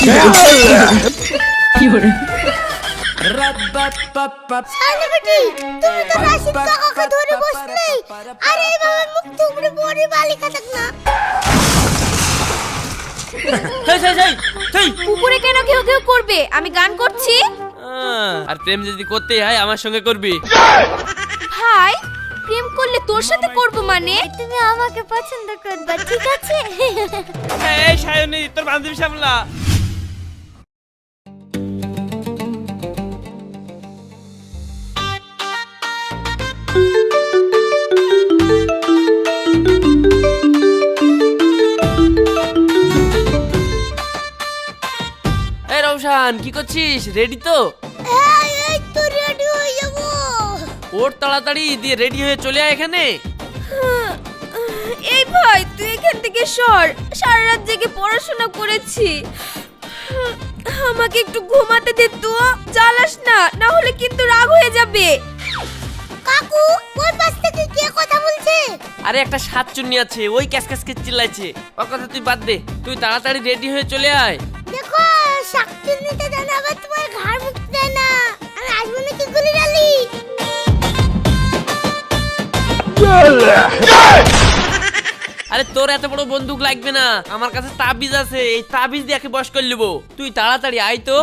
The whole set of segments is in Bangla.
তুমি তো রাশিদ কাকাকে ধরে বসলে। আরে বাবা মুখ থুবড়ে পড়ে বালিকা থাক না। উপরে কেন কেউ কেউ করবে? আমি গান করছি। আর প্রেম যদি করতে হয় আমার সঙ্গে করবি। ভাই প্রেম করলে তোর সাথে করব মানে? তুমি আমাকে পছন্দ করবে ঠিক আছে? এই সায়নী তোর বান্ধবী সামলা। এই রৌশান কি করছিস? রেডি তো? হ্যাঁ এই তো রেডি হয়ে যাব। ওর তাড়াতাড়ি দিয়ে রেডি হয়ে চলে আয় এখানে। এই ভাই তুই এখান থেকে সর। সারা রাত জেগে পড়াশোনা করেছি, আমাকে একটু ঘুমাতে দে তো। জ্বালাস না, না হলে কিন্তু রাগ হয়ে যাবে। কাকু ওই পাশ থেকে কে কথা বলছে? আরে একটা সাতচুন্নি আছে, ওই ক্যাস ক্যাস কে চিল্লাইছে। ওর কথা তুই বাদ দে, তুই তাড়াতাড়ি রেডি হয়ে চলে আয়। দেখো শাকচুন্নিতে জানাবে তোমার ঘাড় মুখতে না। আমি আসবো নাকি গুলি ডালি? আরে তোর এত বড় বন্দুক লাগবে না, আমার কাছে তাবিজ আছে, এই তাবিজ দিয়ে একে বশ করে নেবো। তুই তাড়াতাড়ি আয় তো।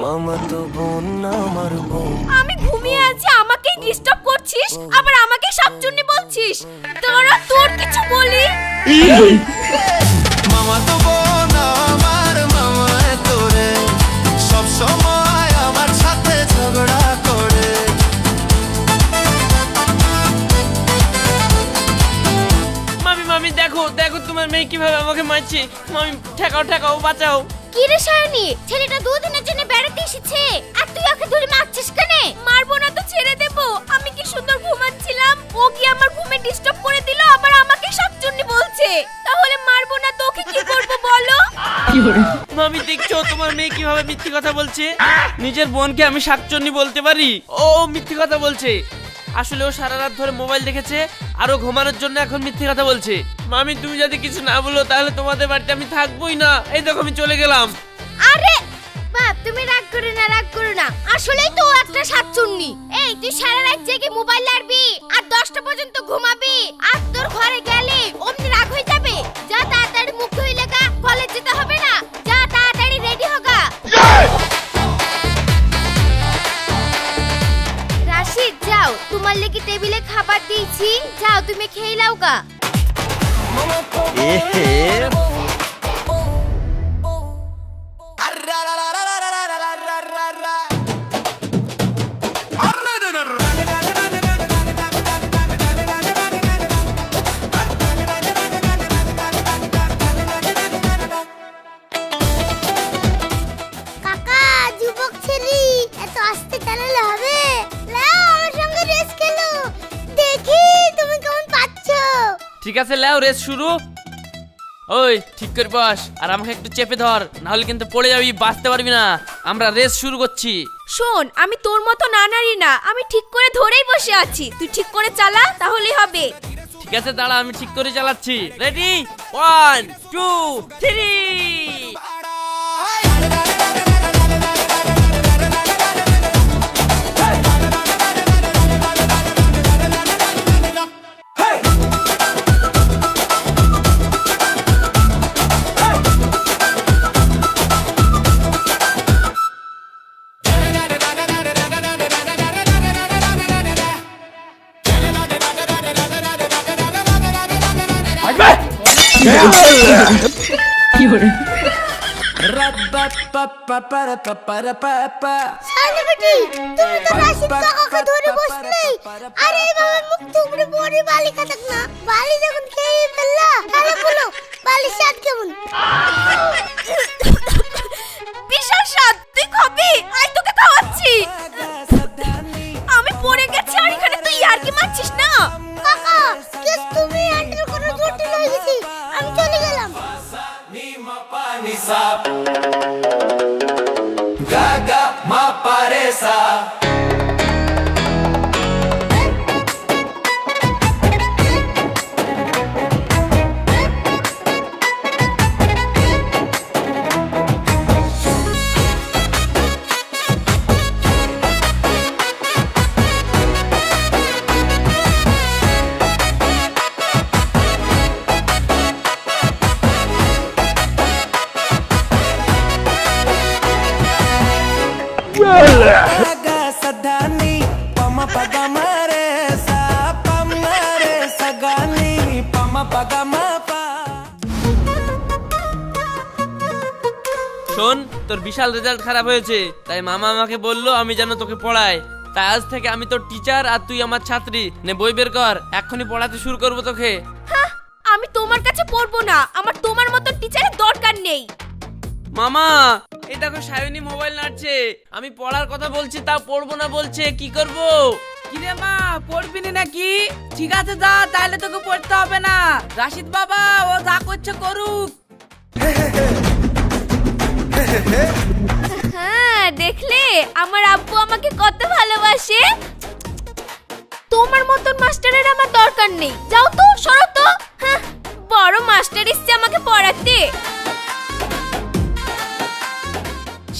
আমি ঘুমিয়ে আছি, আমাকেই ডিস্টার্ব করছিস, আবার আমাকে শাকচুন্নি বলছিস। তোরা তোর কিছু বলি। মামা তো বোন আমার মামা তোরে সব সময় আমার সাথে ঝগড়া করে। মামি মামি দেখো দেখো তোমার মেয়ে কিভাবে আমাকে মারছে। মামি ঠেকাও ঠেকাও, বাঁচাও। কি রে সায়নী, ছেলেটা দুদিনের জন্য বেড়াতে এসেছে আর তুই ওকে ধরে মারছিস কেন? মারবো না তো ছেড়ে দেবো। আমি কি সুন্দর ঘুমাচ্ছিলাম, ও কি আমার ঘুমে ডিস্টার্ব করে দিল, আবার আমাকে শাকচুন্নি বলছে। তাহলে মারবো না তো ওকে কি করবো বলো? মামি দেখছো তোমার মেয়ে কিভাবে মিথ্যে কথা বলছে। নিজের বোনকে আমি শাকচুন্নি বলতে পারি? ও মিথ্যে কথা বলছে। আসলে ও সারা রাত ধরে মোবাইল দেখেছে আর ও ঘুমানোর জন্য এখন মিথ্যে কথা বলছে। মামি তুমি যদি কিছু না বলো তাহলে তোমাদের বাড়িতে আমি থাকবোই না। এই দেখো আমি চলে গেলাম। আরে বাপ তুমি রাগ করো না, রাগ করো না। আসলেই তো ও একটা শাকচুন্নি। এই তুই সারা রাত জেগে মোবাইল লাড়বি আর 10টা পর্যন্ত ঘুমাবি, আর তোর ঘরে গেলে অমনি রাগ হয়ে যাবে। যা তাড়াতাড়ি মুখ ধুই লাগা, কলেজ যেতে হবে না। যা তাড়াতাড়ি রেডি হগা। রাশিদ যাও, তোমার লাগি টেবিলে খাবার দিয়েছি, যাও তুমি খেয়ে নাও গা। কাকা যুবক ছেলে এত আস্তে চালালে হবে? লাও আমার সঙ্গে রেস খেলো, দেখি তুমি কেমন পাচ্ছো। ঠিক আছে লাও রেস শুরু। ওই ঠিক করে বস আর আমাকে একটু চেপে ধর, না হলে কিন্তু পড়ে যাবি, বাঁচতে পারবি না। আমরা রেস শুরু করছি। শোন, আমি তোর মতো নানারি না, আমি ঠিক করে ধরেই বসে আছি। তুই ঠিক করে চালা, তাহলেই হবে। ঠিক আছে দাঁড়া, আমি ঠিক করে চালাচ্ছি। রেডি 1 2 3। সালে বেটি তুমি তো রাশিদ কাকাকে ধরে বসলে। আরে বাবা মুখ থুবড়ে পড়ে বালিকা থাক না। বালি যখন খেয়ে ফেললা তাহলে বলো বালির স্বাদ কেমন? বিশাল স্বাদ। তুই খাবি? আই তোকে খাওয়াচ্ছি। আমি পড়ে গেছি আর এখানে তুই ইয়ার্কি মারছিস না? কাকা কেস তুমি হ্যান্ডেল করা জটিল হয়ে গেছে, আমি চলে গেলাম। Gaga ma paresa. শোন, তোর বিশাল রেজাল্ট খারাপ হয়েছে, তাই মামা আমাকে বললো আমি যেন তোকে পড়াই। তাই আজ থেকে আমি তোর টিচার আর তুই আমার ছাত্রী। নে বই বের কর, এক্ষুনি পড়াতে শুরু করবো তোকে। হ্যাঁ, আমি তোমার কাছে পড়বো না, আমার তোমার মতো টিচারের দরকার নেই। মামা, এই দেখো সায়নী মোবাইল নাড়ছে, আমি পড়ার কথা বলছি তা পড়বো না বলছে, কি করব? কিরে মা, পড়বি না নাকি? ঠিক আছে যা, তাহলে তোকে পড়তে হবে না। রাশিদ বাবা ও যা করছে করুক। হ্যাঁ, দেখলে আমার আব্বু আমাকে কত ভালোবাসে। তোমার মতন মাস্টারের আমার দরকার নেই, যাও তো, সরো তো। হ্যাঁ, বড় মাস্টার এসছে আমাকে পড়াতে।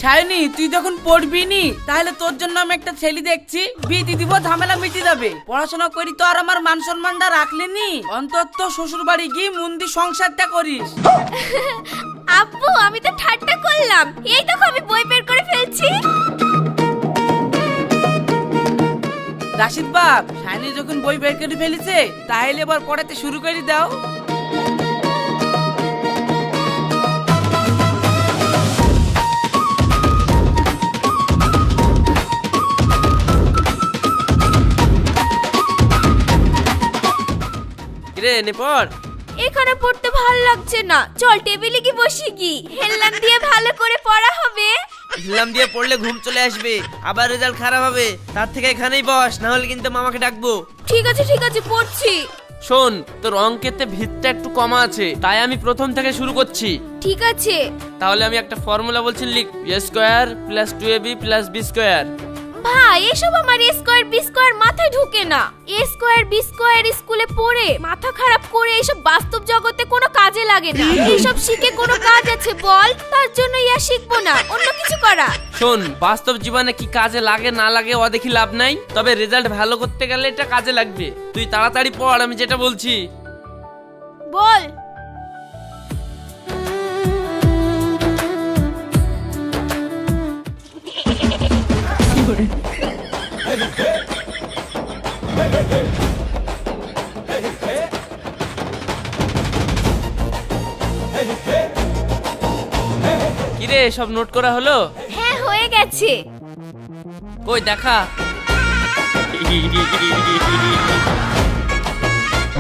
শাইনি, তুই যখন পড়বি নি, তাহলে তোর জন্য আমি একটা ছেলে দেখছি, বিয়ে দিয়ে দিব, ঝামেলা মিটে যাবে। পড়াশোনা করি তো আর আমার মান সম্মানটা রাখলি নি, অন্তত শ্বশুর বাড়ি গিয়ে মন দিয়ে সংসারটা করিস। আব্বু, আমি তো ঠাট্টা করলাম, এই দেখো আমি বই বের করে ফেলছি। রাশিদ বাপ, শাইনি যখন বই বের করে ফেলেছে, তাহলে এবার পড়াতে শুরু করে দাও। রে নে পড়। এখানে পড়তে ভালো লাগছে না, চল টেবিলে গিয়ে বসি গি, হেললাম দিয়ে ভালো করে পড়া হবে। হিলাম দিয়ে পড়লে ঘুম চলে আসবে, আবার রেজাল্ট খারাপ হবে। তার থেকে এখানেই বস, না হলে কিন্তু মামাকে ডাকবো। ঠিক আছে পড়ছি। শোন, তোর অঙ্কেতে ভিতটা একটু কমা আছে, তাই আমি প্রথম থেকে শুরু করছি। ঠিক আছে। তাহলে আমি একটা ফর্মুলা বলছি, লিখ। a square plus 2ab plus b square. ভাই, এসব আমার এ স্কয়ার বি স্কয়ার মাথায় ঢুকে না। এ স্কয়ার বি স্কয়ার স্কুলে পড়ে মাথা খারাপ করে এইসব বাস্তব জগতে কোনো কাজে লাগে না। এইসব শিখে কোনো কাজ আছে বল? তার জন্য ইয়া শিখবো না, অন্য কিছু করা। শোন, বাস্তব জীবনে কি কাজে লাগে না লাগে ও দেখি লাভ নাই, তবে রেজাল্ট ভালো করতে গেলে এটা কাজে লাগবে। তুই তাড়াতাড়ি পড়, আমি যেটা বলছি। বল। কিরে, সব নোট করা হলো? হ্যাঁ, হয়ে গেছে। কই দেখা।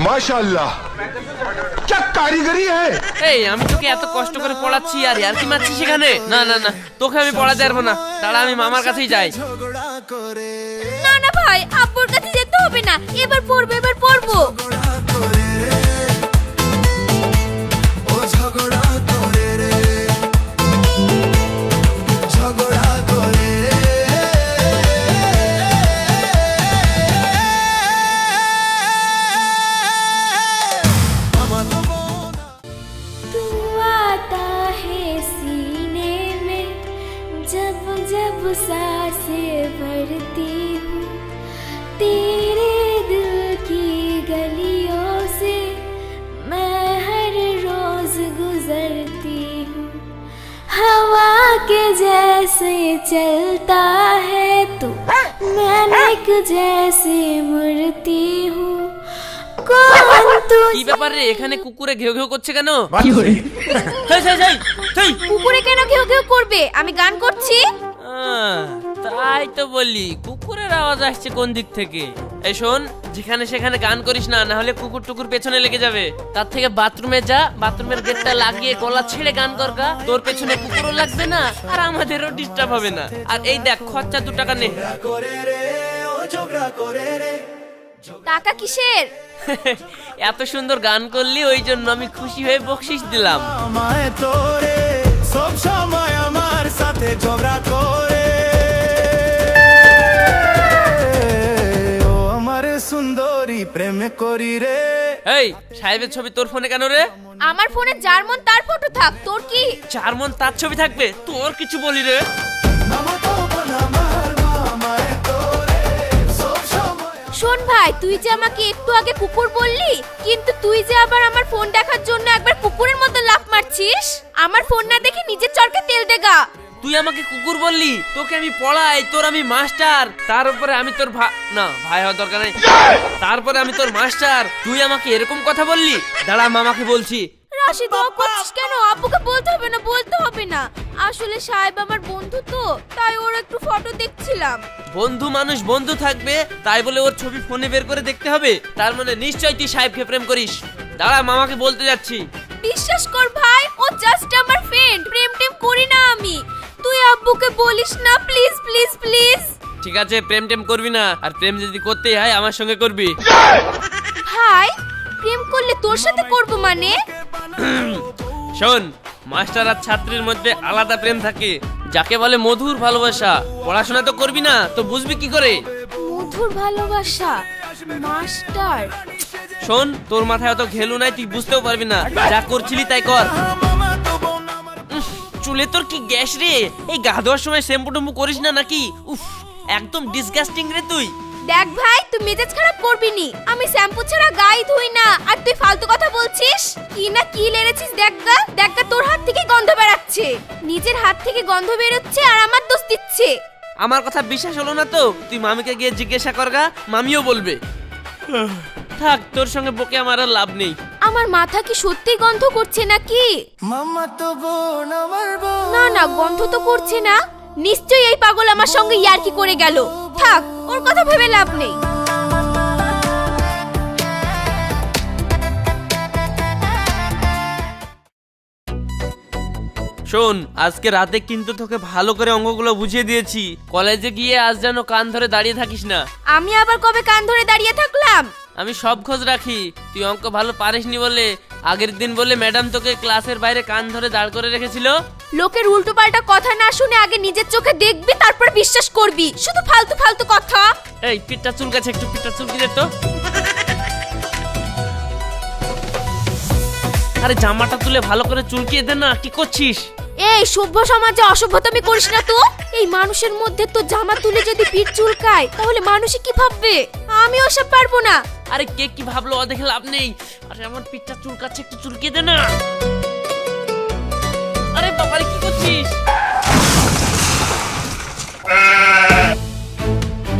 माशाल्लाह क्या कारीगरी है। এই, আমি তোকে এত কষ্ট করে পড়াচ্ছি আর কি মারছিস সেখানে? না না না, তোকে আমি পড়াতে পারবো না, তাহলে আমি মামার কাছেই যাই। ঝগড়া করে না ভাই, আব্বুর কাছে যেতে হবে না, এবার পড়বো। ঝগড়া করে রে, ও ঝগড়া করে রে, ঝগড়া করে রে। আমার তো বোন तू आता है सीने में, जब जब सांसें भरती हूँ, तेरे दिल की गलियों से मैं हर रोज गुजरती हूँ। हवा के जैसे चलता है तू, मेंढक जैसे मुड़ती हूँ। कौन तू? কি ব্যাপার রে, এখানে কুকুরে ঘেউ ঘেউ করছে কেন? কুকুরে কেন ঘেউ ঘেউ করবে? আমি গান করছি। তাই তো বলি, কুকুরের আওয়াজ আসছে কোন দিক থেকে? এই শোন, যেখানে সেখানে গান করিস না, না হলে কুকুর টুকুর পেছনে লেগে যাবে। তার থেকে বাথরুমে যা, বাথরুমের গেটটা লাগিয়ে গলা ছেড়ে গান করগা, তোর পেছনে কুকুরও লাগবে না আর আমাদেরও ডিস্টার্ব হবে না। আর এই দেখ, খরচা 2 টাকা নে। করে রে, ও ঝগড়া করে রে। টাকা কিসের? এত সুন্দর গান করলি, ওই জন্য আমি খুশি হয়ে বকশিস দিলাম। আমায় তোরে সব সময় আমার সাথে ঝগড়া করে, ও আমার সুন্দরী প্রেম করি রে। এই, সাহেবের ছবি তোর ফোনে কেন রে? আমার ফোনে যার মন তার ফটো থাক, তোর কি? 4 মন তার ছবি থাকবে, তোর কিছু বলি রে? আমার তো বোন আমার আমায় তোরে সব সময়। শোন ভাই, তুই যে আমাকে একটু আগে কুকুর বললি, কিন্তু তুই যে আবার আমার ফোন দেখার জন্য একবার কুকুরের মতো লাফ মারছিস। আমার ফোন না দেখে নিজের চরকে তেল দেগা। তুই আমাকে কুকুর বললি, তোকে আমি পড়াই, তোর আমি মাস্টার, তার উপরে আমি তোর ভাই হওয়ার দরকার নেই, তারপরে আমি তোর মাস্টার, তুই আমাকে এরকম কথা বললি? দাঁড়া, মামাকে বলছি। রাশিদ ও করছিস কেন? আব্বুকে বলতে হবে না আসলে সাহেব আমার বন্ধু তো, তাই ওর একটু ফটো দেখছিলাম। বন্ধু মানুষ বন্ধু থাকবে তাই বলে ওর ছবি ফোনে বের করে দেখতে হবে? তার মানে নিশ্চয়ই তুই সাহেবকে প্রেম করিস। দাঁড়া, মামাকে বলতে যাচ্ছি। বিশ্বাস কর ভাই, ও জাস্ট আমার ফ্রেন্ড, প্রেম টেম করি না আমি। তুই আব্বুকে বলিস না প্লিজ প্লিজ প্লিজ। ঠিক আছে, প্রেম টেম করবি না, আর প্রেম যদি করতেই হয় আমার সঙ্গে করবি। ভাই প্রেম করলে তোর সাথে করব মানে? শোন, মাস্টার আর ছাত্রীর মধ্যে আলাদা প্রেম থাকে, যাকে বলে মধুর ভালোবাসা। পড়াশোনা তো করবি না তো বুঝবি কি করে? মধুর ভালোবাসা মাস্টার। শোন, তোর মাথায় অত ঘেলু নাই, তুই বুঝতেও পারবি না। যা করছিলি তাই কর। চুলে তোর কি গ্যাস রে? এই গা ধোয়ার সময় শ্যাম্পু টম্পু করিস না নাকি? উফ, একদম ডিসগাস্টিং রে তুই। দেখ ভাই, তুই মেজাজ খারাপ করবি নি, আমি শ্যাম্পু ছাড়া গায়ে ধুই না, আর তুই ফালতু কথা বলছিস। কি না কি লেড়েছিস দেখা, তোর হাত থেকে গন্ধ বেরাচ্ছে। নিজের হাত থেকে গন্ধ বেরোচ্ছে আর আমার দোষ দিচ্ছে। আমার কথা বিশ্বাস হলো না তো তুই মামিকে গিয়ে জিজ্ঞাসা করগা, মামিও বলবে। থাক, তোর সঙ্গে বকে আমার আর লাভ নেই। আমার মাথা কি সত্যি গন্ধ করছে নাকি? মামা তো বোন আমার বোন। না না, গন্ধ তো করছে না। নিশ্চয়ই এই পাগল আমার সঙ্গে ইয়ার্কি করে গেল। থাক, ওর কথা ভেবে লাভ নেই। শোন, আজকে রাতে কিন্তু তোকে ভালো করে অঙ্কগুলো বুঝিয়ে দিয়েছি। কলেজে গিয়ে আজ যেন কান ধরে দাঁড়িয়ে থাকিস না। আমি আবার কবে কান ধরে দাঁড়িয়ে থাকলাম? আমি সব খোঁজ রাখি। তুই অঙ্ক ভালো পারিসনি বলে আগের দিন বলে ম্যাডাম তোকে ক্লাসের বাইরে কান ধরে দাঁড় করে রেখেছিল। লোকের উল্টো পাল্টা কথা না শুনে আগে নিজের চোখে দেখবি, তারপর বিশ্বাস করবি। শুধু ফালতু ফালতু কথা। এই পিঠটা চুলকাছে, একটু পিঠটা চুলকি দে তো। আরে জামাটা তুলে ভালো করে চুলকিয়ে দে না, কি করছিস? এই সভ্য সমাজে অসভ্যতামি করিস না তো। এই মানুষের মধ্যে তো জামা তুলে যদি পিঠ চুলকায় তাহলে মানুষে কি ভাববে? আমি ওসব পারবো না। আরে কে কি ভাবলো ও দেখে লাভ নেই। আরে আমার পিঠটা চুলকাচ্ছে, একটু চুলকিয়ে দে না। আরে বাবারে, কি করছিস?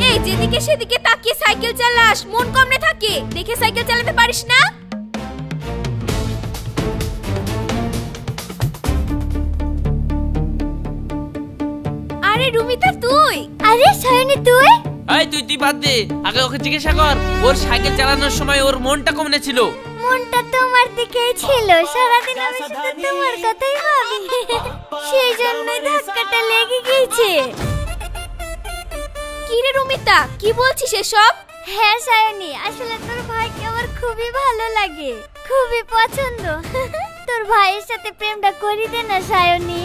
এই যেদিকে সেদিকে তাকিয়ে সাইকেল চালাস, মন কমনে থাকে, দেখে সাইকেল চালাতে পারিস না? আরে রুমিতা তুই? আরে সায়নী তুই? এই তুই বাদ দে, আগে ওকে জিজ্ঞাসা কর ওর সাইকেল চালানোর সময় ওর মনটা কেমন ছিল। মনটা তোমার দিকেই ছিল, সারাদিন আমি শুধু তোমার কথাই ভাবি, সেই জন্যই ধাক্কাটা লেগে গিয়েছে। কি রে রুমিতা, কি বলছিস এসব? হ্যাঁ সায়নী, আসলে তোর ভাইকে আমার খুবই ভালো লাগে, খুবই পছন্দ। তোর ভাইয়ের সাথে প্রেমটা করি দে না সায়নী।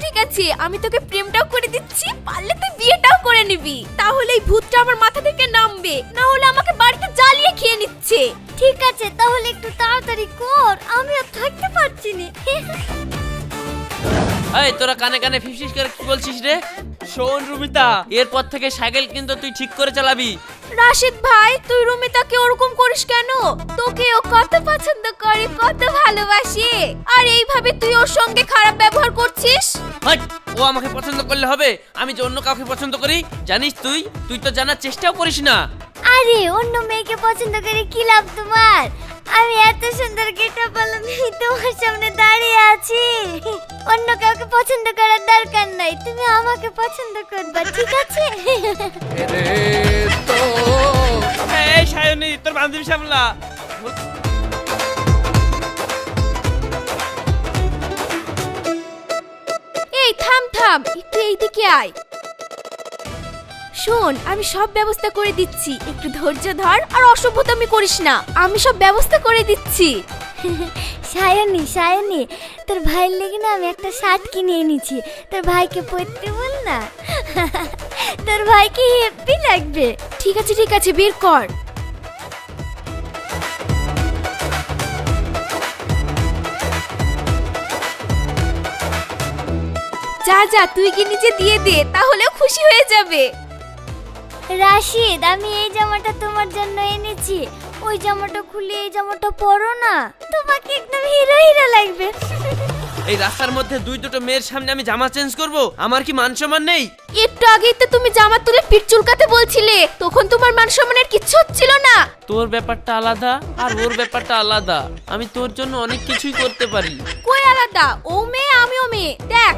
ঠিক আছে, আমি তোকে প্রেমটাও করে দিচ্ছি, পারলে তুই বিয়েটাও করে নিবি। তাহলে এই ভূতটা আমার মাথা থেকে নামবে, না হলে আমাকে বাড়িতে জ্বালিয়ে খেয়ে নিচ্ছে। ঠিক আছে, তাহলে একটু তাড়াতাড়ি কর, আমি আর থাকতে পারছি না। এই তোরা কানে কানে ফিসফিস করে কি বলছিস রে? শোন রুমিতা, এরপর থেকে সাইকেল কিন্তু তুই ঠিক করে চালাবি। রাশিদ ভাই, তুই রুমিতাকে ওরকম করিস কেন? তোকে ও কত পছন্দ করে, কত ভালোবাসে, আর এইভাবে তুই ওর সঙ্গে খারাপ ব্যবহার করছিস। হাট, ও আমাকে পছন্দ করলে হবে? আমি যে অন্য কাউকে পছন্দ করি জানিস তুই? তুই তো জানার চেষ্টাও করিস না। আরে অন্য মেয়েকে পছন্দ করে কি লাভ তোমার? আমি এত সুন্দর গেটআপ পেলাম, তোমার সামনে দাঁড়িয়ে আছি। অন্য কাউকে পছন্দ করার দরকার নাই, তুমি আমাকে পছন্দ করবা, ঠিক আছে? এই সায়নী, তোর বান্ধবী সামলা। এই থাম, একটু এইদিকে আয়। শোন, আমি সব ব্যবস্থা করে দিচ্ছি, একটু ধৈর্য ধর আর অসভ্যতামি করিস না। আমি সব ব্যবস্থা করে দিচ্ছি। সায়নী, তোর ভাইয়ের লেগে না আমি একটা শার্ট কিনে এনেছি, তোর ভাইকে পরতে বল না। তোর ভাইকে হেপি লাগবে। ঠিক আছে, বের কর। যা তুই কি নিচে দিয়ে দে, তাহলেও খুশি হয়ে যাবে। রাশিদ, আমি এই জামাটা তোমার জন্য এনেছি, ওই জামাটা খুলে এই জামাটা পরো না, তোমাকে একদম হিরো লাগবে। এই রাস্তার মধ্যে দুটো মেয়ের সামনে আমি জামা চেঞ্জ করব? আমার কি মান সম্মান নেই? একটু আগেই তো তুমি জামা তুলে পিঠ চুলকাতে বলছিলে, তখন তোমার মান সম্মানের কিচ্ছু হচ্ছিল না। তোর ব্যাপারটা আলাদা আর ওর ব্যাপারটা আলাদা। আমি তোর জন্য অনেক কিছুই করতে পারি। কই আলাদা? ও মেয়ে আমিও মেয়ে, দেখ।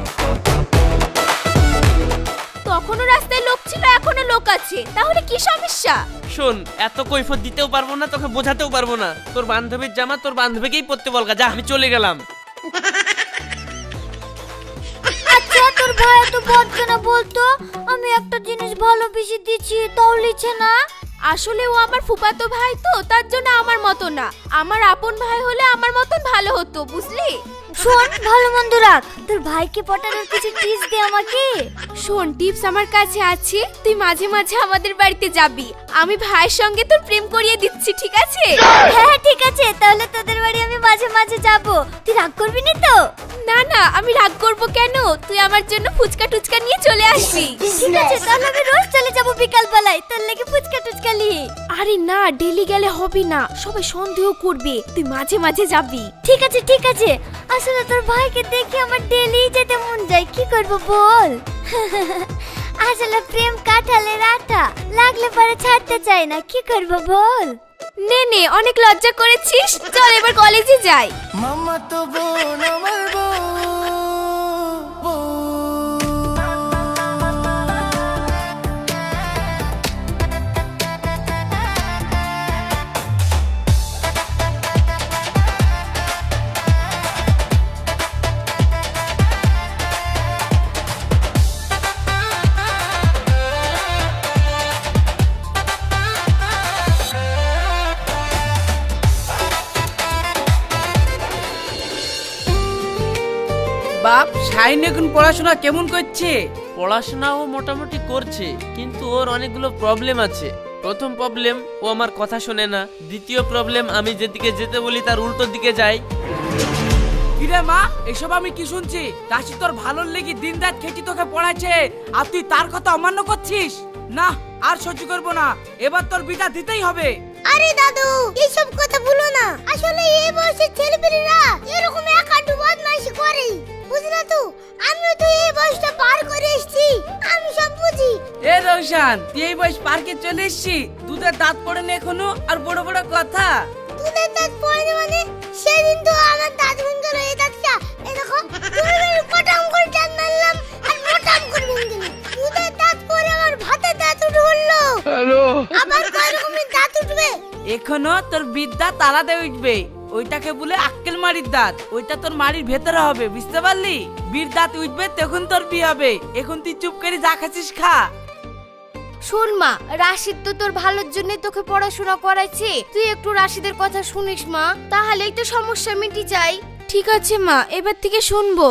তখনও রাস্তায় লোক ছিল, এখনো লোক আছে, তাহলে কি সমস্যা? শোন, এত কৈফত দিতেও পারবো না, তোকে বোঝাতেও পারবো না। তোর বান্ধবীর জামা তোর বান্ধবীকেই পরতে বলগা, যা, আমি চলে গেলাম। আচ্ছা তোর ভাই তো বলছে না, বলতো আমি একটা জিনিস ভালোবেসে দিচ্ছি তাও লিছে না। আসলে ও আমার ফুফাতো ভাই তো, তার জন্য আমার মতো না। আমার আপন ভাই হলে আমার মতন ভালো হতো, বুঝলি? শোন, ভালো মন্দ রাখ, তোর ভাইকে পটানোর কিছু টিপস দে আমাকে। শোন, টিপস আমার কাছে আছে, তুই মাঝে মাঝে আমাদের বাড়িতে যাবি, আমি ভাইয়ের সঙ্গে তোর প্রেম করিয়ে দিচ্ছি, ঠিক আছে? হ্যাঁ ঠিক আছে, তাহলে তোদের বাড়ি আমি মাঝে মাঝে যাব, তুই রাগ করবি না তো? না না, আমি রাগ করব কেন? তুই আমার জন্য ফুচকা টুচকা নিয়ে চলে আসবি। ঠিক আছে, তাহলে আমি রোজ চলে যাব বিকাল বেলায় তোর লেগে ফুচকা টুচকা নিয়ে। আরে না, ডেলি গেলে হবে না, সবাই সন্দেহ করবে, তুই মাঝে মাঝে যাবি। ঠিক আছে ঠিক আছে, আসলে তোর ভাইকে দেখে আমার ডেলি যেতে মন যায়, কি করব বল? আসলে প্রেম কাঁঠালের আঠা, লাগলে পরে ছাড়তে চাই না, কি করব বল? নে নে, অনেক লজ্জা করেছিস, চল এবার কলেজে যাই। মামা তো বোন আমার বউ। বাপ, শাইন এখন পড়াশোনা কেমন করছে? পড়াশোনাও মোটামুটি করছে, কিন্তু ওর অনেকগুলো প্রবলেম আছে। প্রথম প্রবলেম, ও আমার কথা শোনে না। দ্বিতীয় প্রবলেম, আমি যেদিকে যেতে বলি তার উল্টো দিকে যায়। কিরে মা, এসব আমি কি শুনছি? দাসি তোর ভালোর লেগে দিন রাত খেটি তোকে পড়াচ্ছে, আর তুই তার কথা অমান্য করছিস? না, আর সহ্য করবো না, এবার তোর বিটা দিতেই হবে। আরে দাদু, এইসব কথা বলো না, আসলে এই বয়সের ছেলেপেলেরা এরকম একাটু বদমাইশি করে, বুঝলা তো? আমিও তো এই বয়সটা পার করে এসেছি, আমি সব বুঝি। এ রৌশান, তুই এই বয়স পার্কে চলে এসেছি, দুধের দাঁত পড়ে না এখনো, আর বড় বড় কথা। দুধের দাঁত পড়ে না মানে? সেদিন তো আমার দাঁত ভেঙে গেল, এই দাঁতটা এই দেখো, তুমি পটাম করে দাঁত মারলাম আর মোটাম করে ভেঙে গেল। দুধের দাঁত পড়ে আমার ভাতের দাঁত উঠে উঠলো। হ্যালো, আবার কয় রকমের দাঁত উঠবে? এখনো তোর বিদ্যা তালাতে উঠবে, ওইটাকে বলে আক্কেল মারির দাঁত, ওইটা তোর মারির ভেতরে হবে, বুঝতে পারলি? বীর দাঁত উঠবে তখন তোর বিয়ে হবে, এখন তুই চুপ করে যা খাচ্ছিস খা। শোন মা, রাশিদ তো তোর ভালোর জন্য তোকে পড়াশোনা করাইছে, তুই একটু রাশিদের কথা শুনিস মা, তাহলেই তো সমস্যা মিটি যায়। ঠিক আছে মা, এবার থেকে শুনবো।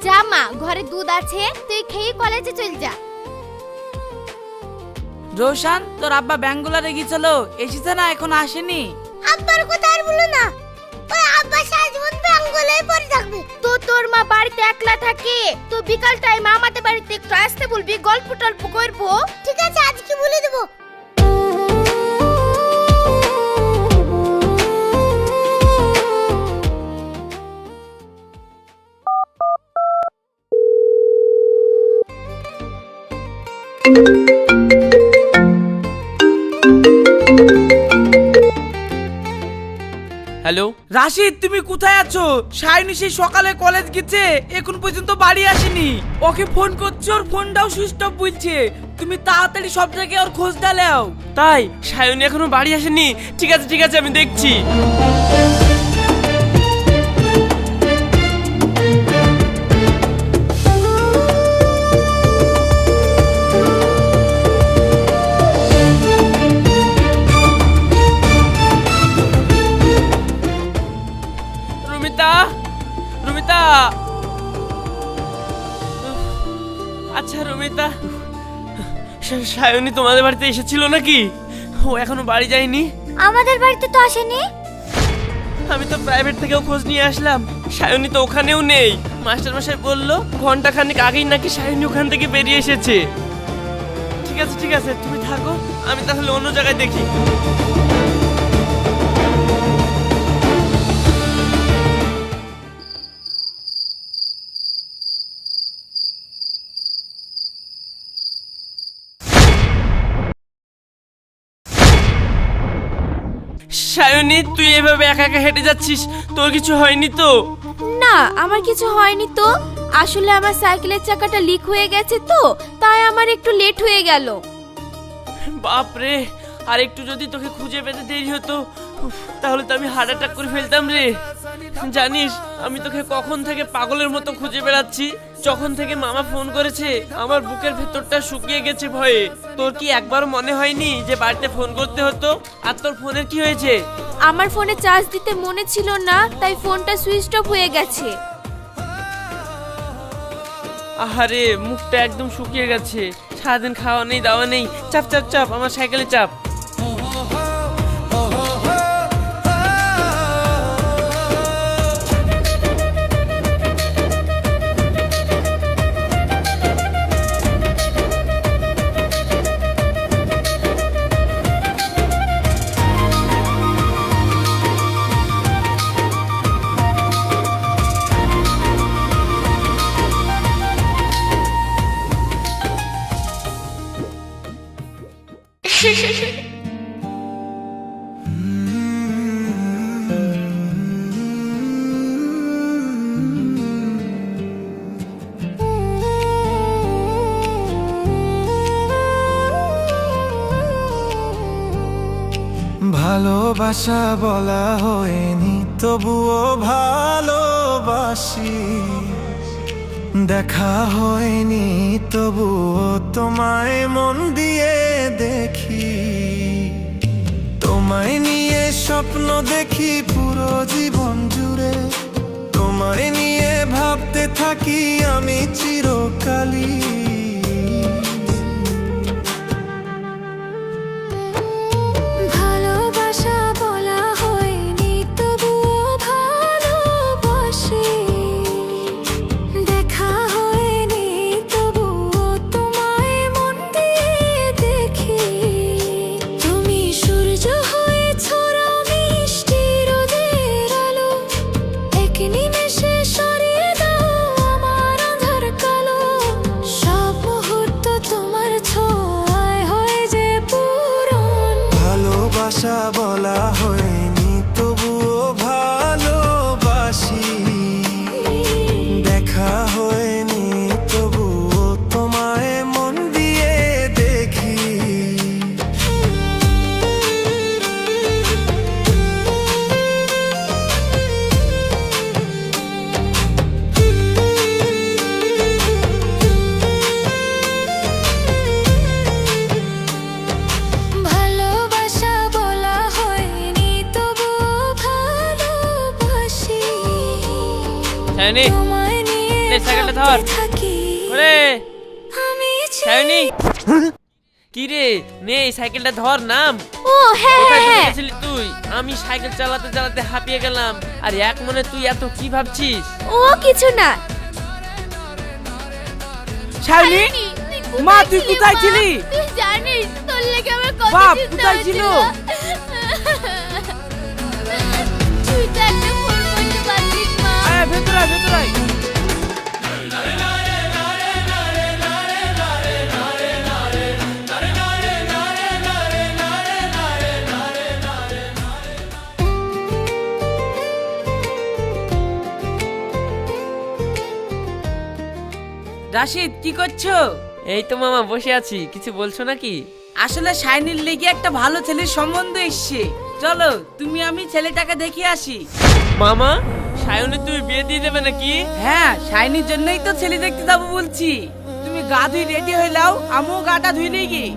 যা মা, ঘরে দুধ আছে, তুই খেয়ে কলেজে চল যা। রোশান, তোর আব্বা ব্যাঙ্গুলারে গিয়েছিল, এসেছে না, এখন আসেনি? আব্বার কথা আর বলো না, ওই আব্বা সারা জীবন বাঙ্গলায় পড়ে থাকবে। তো তোর মা বাড়িতে একলা থাকে, তো বিকাল টাইম আমাদের বাড়িতে একটু আসতে বলবি, গল্প টল্প করবো। ঠিক আছে, আজকে বলে দেবো। হ্যালো রাশিদ, তুমি কোথায় আছো? শাইনি সেই সকালে কলেজ গেছে, এখন পর্যন্ত বাড়ি আসেনি। ওকে ফোন করছো, ওর ফোনটাও সুইচ অফ বলছে। তুমি তাড়াতাড়ি সব জায়গায় ওর খোঁজ ডালাও। তাই সায়নী এখনো বাড়ি আসেনি? ঠিক আছে ঠিক আছে, আমি দেখছি। রুমিতা, রুমিতা, আচ্ছা রুমিতা, সায়নী তোমাদের বাড়িতে এসেছিল নাকি? ও এখনো বাড়ি যায়নি? আমাদের বাড়িতে তো আসেনি। আমি তো প্রাইভেট থেকেও খোঁজ নিয়ে আসলাম, সায়নী তো ওখানেও নেই। মাস্টার মশাই বললো ঘন্টাখানেক আগেই নাকি সায়নী ওখান থেকে বেরিয়ে এসেছে। ঠিক আছে, তুমি থাকো, আমি তাহলে অন্য জায়গায় দেখি। শাইনি, তুই এভাবে একা একা হেঁটে যাচ্ছিস, তোর কিছু হয়নি তো? না, আমার কিছু হয়নি তো। আসলে আমার সাইকেলের চাকাটা লিক হয়ে গেছে তো, তাই আমার একটু লেট হয়ে গেল। বাপ রে, আর একটু যদি তোকে খুঁজে পেতে দেরি হতো, উফ, তাহলে তো আমি হার্ট অ্যাটাক করে ফেলতাম রে। জানিস আমি তোকে কখন থেকে পাগলের মতো খুঁজে বেড়াচ্ছি। যখন থেকে মামা ফোন করেছে আমার বুকের ভেতরটা শুকিয়ে গেছে ভয়ে। তোর কি একবার মনে হয়নি যে বাড়িতে ফোন করতে হতো? আর তোর ফোনের কি হয়েছে? আমার ফোনে চার্জ দিতে মনে ছিল না, তাই ফোনটা সুইচ অফ হয়ে গেছে। আহারে, মুখটা একদম শুকিয়ে গেছে, সারাদিন খাওয়া নেই দাওয়া নেই। চাপ চাপ চাপ, আমার সাইকেলে চাপ। ভালোবাসা বলা হয়নি তবুও ভালোবাসি, দেখা হয়নি তবুও তোমায় মন দিয়ে দেখি। তোমায় নিয়ে স্বপ্ন দেখি পুরো জীবন জুড়ে, তোমায় নিয়ে ভাবতে থাকি আমি চিরকালই। ভালোবাসা বলা হয়নি তবুও ভালোবাসি, দেখা হয়নি তবুও তোমায় মন দিয়ে দেখি। তুমি সূর্য হয়ে ছড়া মিষ্টি রোদের আলো, এক নিমেষে সরিয়ে দাও আমার আঁধার কালো। সব মুহূর্ত তোমার ছোঁয়ায় হয়ে যে পূরণ। ভালোবাসা বলা হয়নি তবুও ভালোবাসি, দেখা হয়নি তবুও তোমায় মন দিয়ে দেখি। ভালোবাসা বলা হয়নি তবুও ভালোবাসি, শাইনি, তোমায় নিয়ে নে সাইকেলটা ধর। ভাবতে থাকি ওরে আমি শাইনি, কি রে, নে এই সাইকেলটা ধর, নাম। ও হ্যাঁ কোথায় হ্যাঁ চলে হ্যাঁ। গেছিলি তুই? আমি সাইকেল চালাতে চালাতে হাঁপিয়ে গেলাম, আর এক মনে তুই এত কি ভাবছিস? ও কিছু না। শাইনি, মা তুই কোথায় ছিলি? তুই জানিস তোর লেগে আমার কত বাপ, চিন্তা কোথায় ছিল? তুই তো একটা ফোন করতে পারছিস মা। আয় ভেতরে আয়, ভেতরে আয়। রাশিদ, কি করছো? এই তো মামা বসে আছি, কিছু বলছো নাকি? আসলে শাইনির লেগে একটা ভালো ছেলের সম্বন্ধ এসছে, চলো তুমি আমি ছেলেটাকে দেখে আসি। মামা, সায়নে তুমি বিয়ে দিয়ে দেবে নাকি? হ্যাঁ, শাইনির জন্যই তো ছেলে দেখতে যাবো বলছি। তুমি গা ধুই রেডি হয়ে নাও, আমিও গাটা ধুই নেই গিয়ে।